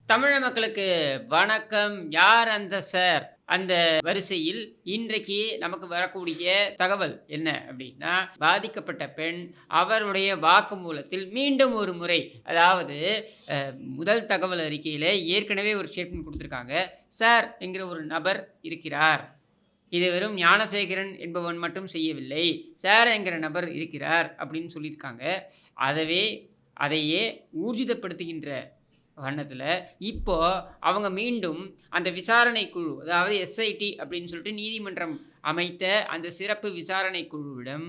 தமிழக மக்களுக்கு வணக்கம். யார் அந்த சார்? அந்த வரிசையில் இன்றைக்கு நமக்கு வரக்கூடிய தகவல் என்ன அப்படின்னா, பாதிக்கப்பட்ட பெண் அவருடைய வாக்குமூலத்தில் மீண்டும் ஒரு முறை, அதாவது அ முதல் தகவல் அறிக்கையில ஏற்கனவே ஒரு ஸ்டேட்மெண்ட் குடுத்துருக்காங்க. சார் என்கிற ஒரு நபர் இருக்கிறார். இது வெறும் ஞானசேகரன் என்பவன் மட்டும் செய்யவில்லை. சார் என்கிற நபர் இருக்கிறார் அப்படின்னு சொல்லியிருக்காங்க. அதவே அதையே ஊர்ஜிதப்படுத்துகின்ற வண்ணத்தில, இப்போ அவங்க மீண்டும் அந்த விசாரணை குழு, அதாவது எஸ்ஐடி அப்படின்னு சொல்லிட்டு நீதிமன்றம் அமைத்த அந்த சிறப்பு விசாரணை குழுவிடம்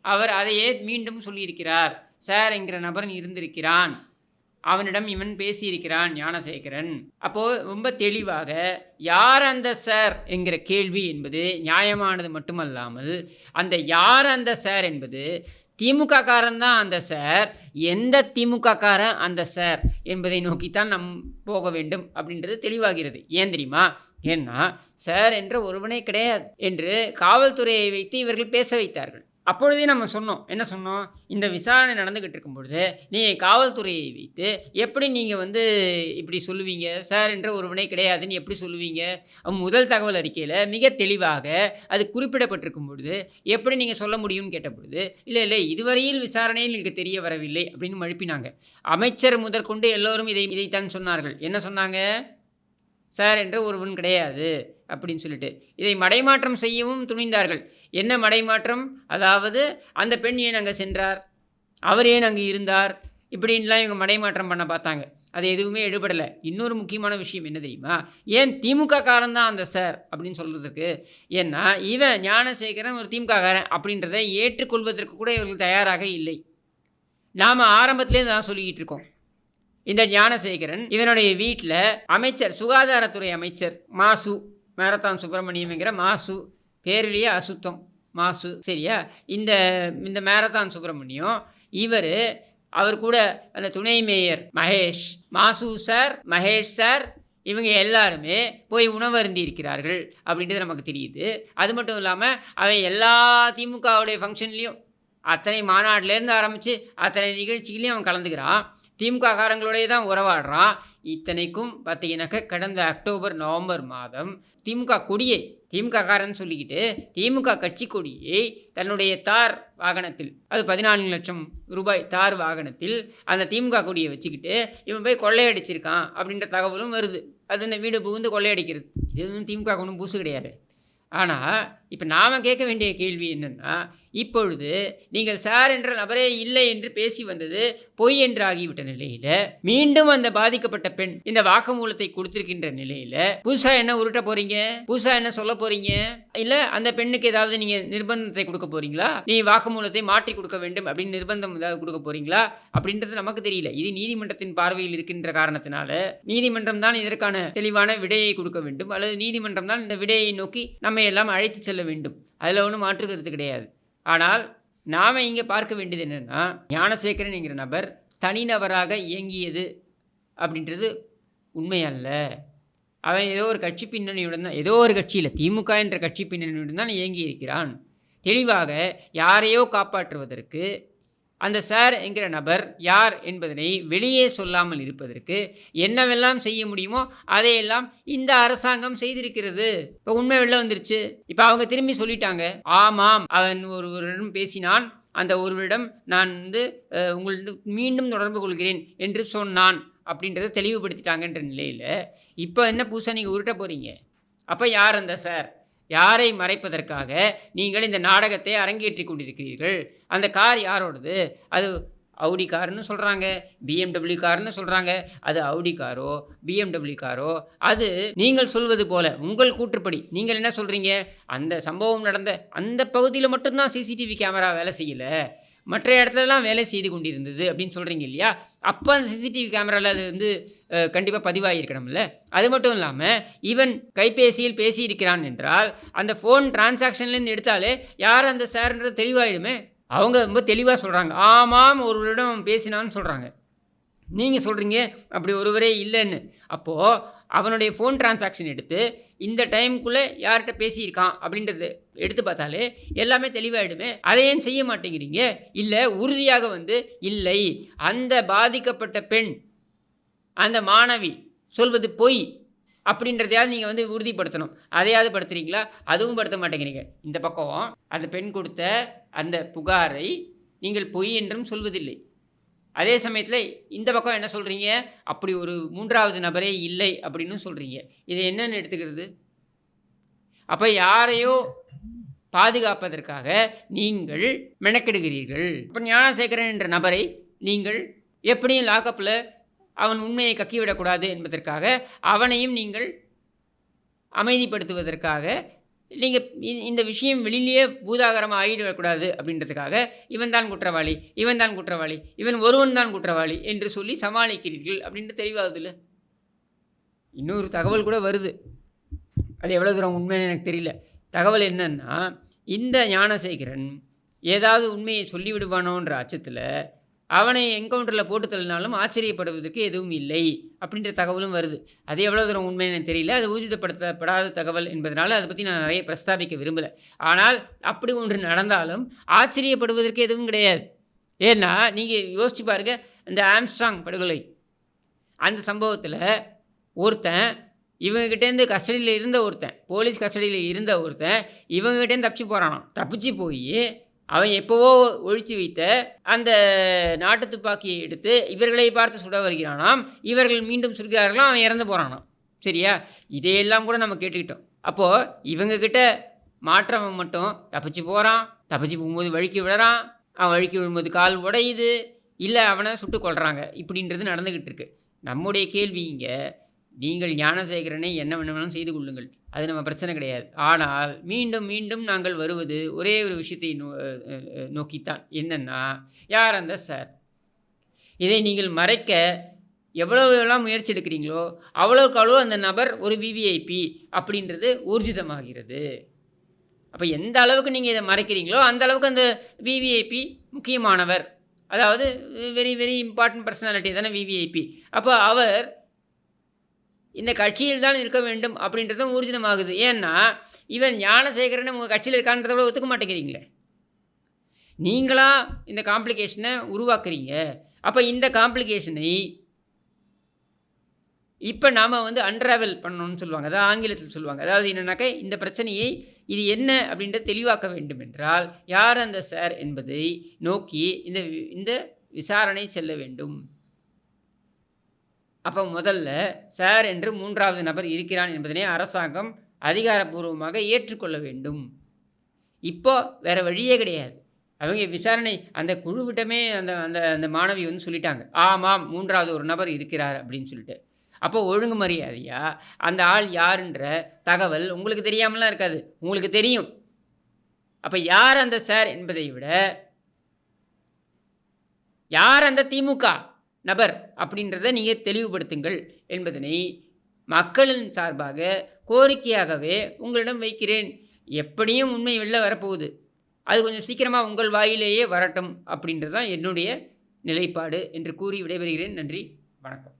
அவர் அதையே மீண்டும் சொல்லியிருக்கிறார். சார் என்கிற நபர் இருந்திருக்கிறான். அவனிடம் இவன் பேசியிருக்கிறான் ஞானசேகரன். அப்போ ரொம்ப தெளிவாக யார் அந்த சார் என்கிற கேள்வி என்பது நியாயமானது மட்டுமல்லாமல், அந்த யார் அந்த சார் என்பது திமுக காரன் தான் அந்த சார். எந்த திமுக காரன் அந்த சார் என்பதை நோக்கித்தான் நம் போக வேண்டும் அப்படின்றது தெளிவாகிறது. ஏன் தெரியுமா? ஏன்னா சார் என்ற ஒருவனே கிடையாது என்று காவல்துறையை வைத்து இவர்கள் பேச வைத்தார்கள். அப்பொழுதே நம்ம சொன்னோம். என்ன சொன்னோம்? இந்த விசாரணை நடந்துகிட்டு இருக்கும் பொழுது, நீங்க காவல்துறையை வைத்து எப்படி நீங்க இப்படி சொல்லுவீங்க? சார் என்ற ஒருவனே கிடையாதுன்னு எப்படி சொல்லுவீங்க? முதல் தகவல் அறிக்கையில மிக தெளிவாக அது குறிப்பிடப்பட்டிருக்கும் பொழுது, எப்படி நீங்க சொல்ல முடியும்னு கேட்டபொழுது, இல்ல இதுவரையில் விசாரணையில் எனக்கு தெரிய வரவில்லை அப்படின்னு மழுப்பினாங்க. அமைச்சர் முதற்கொண்டு எல்லோரும் இதைத்தான் சொன்னார்கள். என்ன சொன்னாங்க? சார் என்ற ஒருவன் கிடையாது அப்படின்னு சொல்லிட்டு. இதை மடைமாற்றம் செய்யவும் துணிந்தார்கள். என்ன மடைமாற்றம்? அதாவது அந்த பெண் ஏன் அங்கே சென்றார்? அவர் ஏன் அங்கே இருந்தார்? இப்படின்லாம் இவங்க மடைமாற்றம் பண்ண பார்த்தாங்க. அது எதுவுமே எடுபடலை. இன்னொரு முக்கியமான விஷயம் என்ன தெரியுமா? ஏன் திமுக காரன் தான் அந்த சார் அப்படின்னு சொல்கிறதுக்கு, ஏன்னா இவன் ஞானசேகரன் ஒரு திமுக காரன் அப்படின்றத ஏற்றுக்கொள்வதற்கு கூட இவர்கள் தயாராக இல்லை. நாம் ஆரம்பத்திலே தான் சொல்லிக்கிட்டு இருக்கோம். இந்த ஞானசேகரன் இவனுடைய வீட்டில் அமைச்சர், சுகாதாரத்துறை அமைச்சர் மாசு, மேரத்தான் சுப்பிரமணியம் என்கிற மாசு, பேரிலேயே அசுத்தம் மாசு, சரியா? இந்த மேரத்தான் சுப்பிரமணியம் அவர் கூட அந்த துணை மேயர் மகேஷ், மாசு சார், மகேஷ் சார், இவங்க எல்லாருமே போய் உணவு அருந்தி இருக்கிறார்கள் அப்படின்றது நமக்கு தெரியுது. அது மட்டும் இல்லாமல் அவன் எல்லா திமுகவுடைய ஃபங்க்ஷன்லேயும், அத்தனை மாநாட்டிலேருந்து ஆரம்பித்து அத்தனை நிகழ்ச்சிகளையும் அவன் கலந்துக்கிறான். திமுக காரங்களோடய தான் உறவாடுறான். இத்தனைக்கும் பார்த்தீங்கன்னாக்க கடந்த அக்டோபர் நவம்பர் மாதம் திமுக காரன் சொல்லிக்கிட்டு திமுக கட்சி கொடியை தன்னுடைய தார் வாகனத்தில், அது 14 லட்சம் ரூபாய் தார் வாகனத்தில் அந்த திமுக கொடியை வச்சுக்கிட்டு இவன் போய் கொள்ளையடிச்சிருக்கான் அப்படின்ற தகவலும் வருது. அது இந்த வீடு புகுந்து கொள்ளையடிக்கிறது. இது திமுக ஒன்றும் புதுசு கிடையாது. ஆனால் இப்போ நாம் கேட்க வேண்டிய கேள்வி என்னென்னா, இப்பொழுது நீங்கள் சார் என்ற நபரே இல்லை என்று பேசி வந்தது பொய் என்று ஆகிவிட்ட நிலையில், மீண்டும் அந்த பாதிக்கப்பட்ட பெண் இந்த வாக்குமூலத்தை கொடுத்திருக்கின்ற நிலையில் புதுசாக என்ன உருட்ட போகிறீங்க? புதுசாக என்ன சொல்ல போகிறீங்க? இல்லை அந்த பெண்ணுக்கு ஏதாவது நீங்கள் நிர்பந்தத்தை கொடுக்க போகிறீங்களா? நீ வாக்குமூலத்தை மாற்றி கொடுக்க வேண்டும் அப்படின்னு நிர்பந்தம் ஏதாவது கொடுக்க போகிறீங்களா அப்படின்றது நமக்கு தெரியல. இது நீதிமன்றத்தின் பார்வையில் இருக்கின்ற காரணத்தினால நீதிமன்றம் தான் இதற்கான தெளிவான விடையை கொடுக்க வேண்டும், அல்லது நீதிமன்றம் தான் இந்த விடையை நோக்கி நம்ம எல்லாம் அழைத்து செல்ல வேண்டும். அதில் ஒன்றும் மாற்று கருத்து கிடையாது. ஆனால் நாம் இங்கே பார்க்க வேண்டியது என்னென்னா, ஞானசேகரன் என்கிற நபர் தனிநபராக இயங்கியது அப்படின்றது உண்மையல்ல. அவன் ஏதோ ஒரு கட்சி பின்னணியுடன் தான், ஏதோ ஒரு கட்சியில் திமுக என்ற கட்சி பின்னணியுடன் தான் இயங்கி இருக்கிறான். தெளிவாக யாரையோ காப்பாற்றுவதற்கு அந்த சார் என்கிற நபர் யார் என்பதனை வெளியே சொல்லாமல் இருப்பதற்கு என்னவெல்லாம் செய்ய முடியுமோ அதையெல்லாம் இந்த அரசாங்கம் செய்திருக்கிறது. இப்போ உண்மை வெளில வந்துருச்சு. இப்போ அவங்க திரும்பி சொல்லிட்டாங்க, ஆமாம் அவன் ஒருவரிடம் பேசினான், அந்த ஒருவரிடம் நான் உங்கள்கிட்ட மீண்டும் தொடர்பு கொள்கிறேன் என்று சொன்னான் அப்படின்றத தெளிவுபடுத்திட்டாங்கன்ற நிலையில் இப்போ என்ன புதுசாக நீங்கள் உருட்ட போகிறீங்க? அப்போ யார் அந்த சார்? யாரை மறைப்பதற்காக நீங்கள் இந்த நாடகத்தை அரங்கேற்றி கொண்டிருக்கிறீர்கள்? அந்த கார் யாரோடது? அது அவுடி காருன்னு சொல்கிறாங்க, BMW காருன்னு சொல்கிறாங்க. அது அவுடி காரோ BMW காரோ, அது நீங்கள் சொல்வது போல உங்கள் கூற்றுப்படி நீங்கள் என்ன சொல்கிறீங்க? அந்த சம்பவம் நடந்த அந்த பகுதியில் மட்டும்தான் சிசிடிவி கேமரா வேலை செய்யலை, மற்ற இடத்துலலாம் வேலை செய்து கொண்டிருந்தது அப்படின்னு சொல்கிறீங்க இல்லையா? அப்போ அந்த சிசிடிவி கேமராவில் அது கண்டிப்பாக பதிவாகியிருக்கணும்ல. அது மட்டும் இல்லாமல் இவன் கைபேசியில் பேசியிருக்கிறான் என்றால் அந்த ஃபோன் டிரான்சாக்ஷன்லேருந்து எடுத்தாலே யார் அந்த சார்ன்றது தெளிவாயிடுமே. அவங்க ரொம்ப தெளிவாக சொல்கிறாங்க, ஆமாம் ஒருவரிடம் பேசினான்னு சொல்கிறாங்க. நீங்கள் சொல்கிறீங்க அப்படி ஒருவரே இல்லைன்னு. அப்போது அவனுடைய ஃபோன் டிரான்சாக்ஷன் எடுத்து இந்த டைமுக்குள்ளே யார்கிட்ட பேசியிருக்கான் அப்படின்றத எடுத்து பார்த்தாலே எல்லாமே தெளிவாயிடுமே. அதை ஏன் செய்ய மாட்டேங்கிறீங்க? இல்லை உறுதியாக இல்லை அந்த பாதிக்கப்பட்ட பெண், அந்த மாணவி சொல்வது பொய் அப்படின்றதையாவது நீங்கள் வந்து உறுதிப்படுத்தணும். அதையாவது படுத்துறீங்களா? அதுவும் படுத்த மாட்டேங்கிறீங்க. இந்த பக்கம் அந்த பெண் கொடுத்த அந்த புகாரை நீங்கள் பொய் என்றும் சொல்வதில்லை. அதே சமயத்தில் இந்த பக்கம் என்ன சொல்கிறீங்க? அப்படி ஒரு 3வது நபரே இல்லை அப்படின்னு சொல்கிறீங்க. இது என்னன்னு எடுத்துக்கிறது? அப்போ யாரையோ பாதுகாப்பதற்காக நீங்கள் மெனக்கெடுகிறீர்கள். இப்போ ஞானசேகரன் என்ற நபரை நீங்கள் எப்படியும் லாக்கப்பில் அவன் உண்மையை கக்கிவிடக்கூடாது என்பதற்காக அவனையும் நீங்கள் அமைதிப்படுத்துவதற்காக நீங்கள் இந்த விஷயம் வெளியிலேயே பூதாகரமாக ஆகிடக்கூடாது அப்படின்றதுக்காக இவன் தான் குற்றவாளி, இவன் தான் குற்றவாளி, இவன் ஒருவன் தான் குற்றவாளி என்று சொல்லி சமாளிக்கிறீர்கள் அப்படின்ட்டு தெளிவாகுதுல்ல. இன்னொரு தகவல் கூட வருது. அது எவ்வளோ தூரம் உண்மைன்னு எனக்கு தெரியல. தகவல் என்னன்னா, இந்த ஞானசேகரன் ஏதாவது உண்மையை சொல்லிவிடுவானோன்ற அச்சத்தில் அவனை என்கவுண்டரில் போட்டு தள்ளினாலும் ஆச்சரியப்படுவதற்கு எதுவும் இல்லை அப்படின்ற தகவலும் வருது. அது எவ்வளோ தூரம் உண்மைன்னு எனக்கு தெரியல. அது ஊர்ஜிதப்படுத்தப்படாத தகவல் என்பதனால அதை பற்றி நான் நிறைய பிரஸ்தாபிக்க விரும்பலை. ஆனால் அப்படி ஒன்று நடந்தாலும் ஆச்சரியப்படுவதற்கு எதுவும் கிடையாது. ஏன்னா நீங்கள் யோசிச்சு பாருங்கள், இந்த ஆம்ஸ்ட்ராங் படுகொலை அந்த சம்பவத்தில் ஒருத்தன் இவங்ககிட்டேருந்து கஸ்டடியில் இருந்த ஒருத்தன், போலீஸ் கஸ்டடியில் இருந்த ஒருத்தன் இவங்ககிட்டேருந்து தப்பிச்சு போகிறானாம். தப்பிச்சு போய் அவன் எப்போவோ ஒழித்து வைத்த அந்த நாட்டு துப்பாக்கியை எடுத்து இவர்களை பார்த்து சுட வருகிறானாம். இவர்கள் மீண்டும் சுடுகிறார்களாம். அவன் இறந்து போகிறானாம். சரியா? இதையெல்லாம் கூட நம்ம கேட்டுக்கிட்டோம். அப்போது இவங்கக்கிட்ட மாற்றவன் மட்டும் தப்பிச்சு போகிறான். தப்பிச்சு போகும்போது வழுக்கி விடுறான். அவன் வழுக்கி விழும்போது கால் உடையுது, இல்லை அவனை சுட்டு கொள்கிறாங்க. இப்படின்றது நடந்துக்கிட்டு இருக்கு. நம்முடைய கேள்வி இங்கே, நீங்கள் ஞானசேகரனை என்ன வேணுமானாலும் செய்து கொள்ளுங்கள், அது நம்ம பிரச்சனை கிடையாது. ஆனால் மீண்டும் மீண்டும் நாங்கள் வருவது ஒரே ஒரு விஷயத்தை நோக்கித்தான். என்னென்னா, யார் அந்த சார்? இதை நீங்கள் மறைக்க எவ்வளோவெல்லாம் முயற்சி எடுக்கிறீங்களோ அவ்வளோக்கு அவ்வளோ அந்த நபர் ஒரு விவிஐபி அப்படின்றது ஊர்ஜிதமாகிறது. அப்போ எந்த அளவுக்கு நீங்கள் இதை மறைக்கிறீங்களோ அந்த அளவுக்கு அந்த விவிஐபி முக்கியமானவர், அதாவது வெரி வெரி இம்பார்ட்டன்ட் பர்சனாலிட்டி தானே விவிஐபி. அப்போ அவர் இந்த கட்சியில் தான் இருக்க வேண்டும் அப்படின்றதும் ஊர்ஜிதமாகுது. ஏன்னா இவன் ஞானசேகரன் உங்கள் கட்சியில் இருக்கான்றத விட ஒத்துக்க மாட்டேங்கிறீங்களே. நீங்களாக இந்த காம்ப்ளிகேஷனை உருவாக்குறீங்க. அப்போ இந்த காம்ப்ளிகேஷனை இப்போ நாம் வந்து அன்ட்ராவல் பண்ணணும்னு சொல்லுவாங்க. அதாவது ஆங்கிலத்தில் சொல்லுவாங்க. அதாவது என்னென்னாக்கா, இந்த பிரச்சனையை இது என்ன அப்படின்றத தெளிவாக்க வேண்டும் என்றால் யார் அந்த சார் என்பதை நோக்கி இந்த விசாரணை செல்ல வேண்டும். அப்போ முதல்ல சார் என்று 3வது நபர் இருக்கிறான் என்பதனை அரசாங்கம் அதிகாரப்பூர்வமாக ஏற்றுக்கொள்ள வேண்டும். இப்போ வேறு வழியே கிடையாது. அவங்க விசாரணை அந்த குழுவிட்டமே அந்த அந்த அந்த மாணவி வந்து சொல்லிட்டாங்க, ஆமாம் 3வது ஒரு நபர் இருக்கிறார் அப்படின்னு சொல்லிட்டு. அப்போ ஒழுங்கு மரியாதையா அந்த ஆள் யாருன்ற தகவல் உங்களுக்கு தெரியாமலாம் இருக்காது, உங்களுக்கு தெரியும். அப்போ யார் அந்த சார் என்பதை விட யார் அந்த திமுக நபர் அப்படின்றத நீங்கள் தெளிவுபடுத்துங்கள் என்பதனை மக்களின் சார்பாக கோரிக்கையாகவே உங்களிடம் வைக்கிறேன். எப்படியும் உண்மை வெளில வரப்போகுது, அது கொஞ்சம் சீக்கிரமாக உங்கள் வாயிலேயே வரட்டும் அப்படின்றது தான் என்னுடைய நிலைப்பாடு என்று கூறி விடைபெறுகிறேன். நன்றி, வணக்கம்.